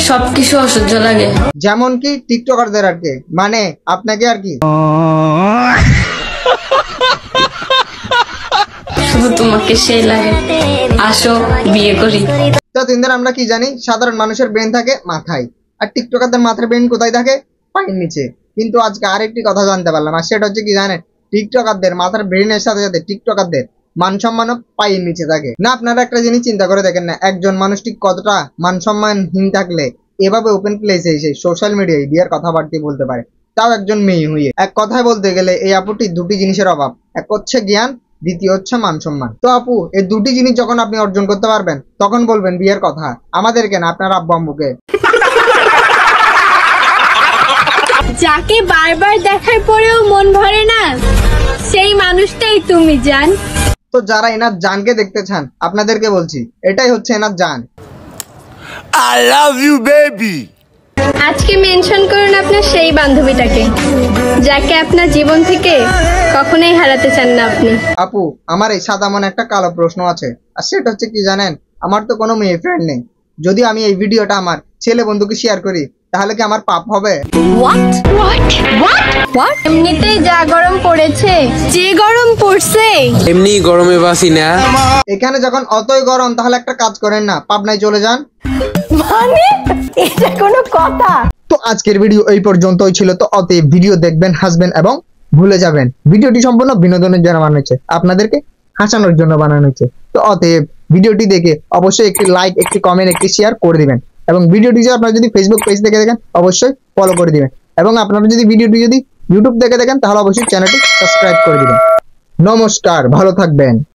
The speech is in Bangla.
সবকিছু অসহ্য লাগে। যেমন কি টিকটকারদের আর কি, মানে আপনাকে আর কি। শুধু তোমাকে সেই লাগে, আসো বিয়ে করি। তো তিনদের আমরা কি জানি, সাধারণ মানুষের ব্রেন থাকে মাথায়, আর টিকটকারদের মাথার ব্রেন কোথায় থাকে? পায়ের নিচে। কিন্তু আজকে আরেকটি কথা জানতে পারলাম, আর সেটা হচ্ছে কি জানেন, টিকটকারদের মাথার ব্রেনের সাথে সাথে টিকটকারদের মান সম্মানও পায়ের নিচে থাকে। না আপনারা একটা জিনিস চিন্তা করে দেখেন না, একজন মানুষ ঠিক কতটা মান সম্মানহীন থাকলে এভাবে ওপেন প্লেসে এসে সোশ্যাল মিডিয়ায় বিয়ের কথাবার্তা বলতে পারে, তাও একজন মেয়ে হয়ে। এক কথায় বলতে গেলে এই আপুটি দুটি জিনিসের অভাব, এক হচ্ছে জ্ঞান, দ্বিতীয় হচ্ছে মান সম্মান। তো আপু এই দুটি জিনিস যখন আপনি অর্জন করতে পারবেন তখন বলবেন বিয়ের কথা, আমাদেরকে না, আপনার আব্বু আম্মুকে। যাকে বারবার দেখার পরেও মন ভরে না, সেই মানুষটাই তুমি জান। তো যারা এনার জানকে দেখতে চান আপনাদেরকে বলছি, এটাই হচ্ছে এনার জান। I love you baby। আজকে মেনশন করুন আপনার সেই বান্ধবীটাকে, যাকে আপনার জীবন থেকে কখনোই হারাতে চান না আপনি। আপু আমার এই সাদা মনে একটা কালো প্রশ্ন আছে, আর সেটা হচ্ছে কি জানেন, আমার তো কোনো মেয়ে ফ্রেন্ড নেই, যদি আমি এই ভিডিওটা আমার ছেলে বন্ধুকে শেয়ার করি তাহলে কি আমার পাপ হবে? এমনিতেই যা গরম পড়েছে, যে গরম পড়ছে এমনি গরমে বাসি না। এখানে যখন অতই গরম তাহলে একটা কাজ করেন না, পাবনায় চলে যান। মানে এটা কোনো কথা? তো আজকের ভিডিও এই পর্যন্তই ছিল। তো অতএব ভিডিও দেখবেন, হাসবেন এবং ভুলে যাবেন। ভিডিওটি সম্পূর্ণ বিনোদনের জন্য বানানো হয়েছে, আপনাদেরকে হাসানোর জন্য বানানো হয়েছে। তো অতএব ভিডিওটি দেখে অবশ্যই একটি লাইক, একটি কমেন্ট, একটি শেয়ার করে দিবেন। এবং ভিডিওটি আপনারা যদি ফেসবুক পেজ থেকে দেখেন অবশ্যই ফলো করে দিবেন। এবং আপনারা যদি ভিডিওটি ইউটিউব থেকে দেখেন তাহলে অবশ্যই চ্যানেলটি সাবস্ক্রাইব করে দিবেন। নমস্কার, ভালো থাকবেন।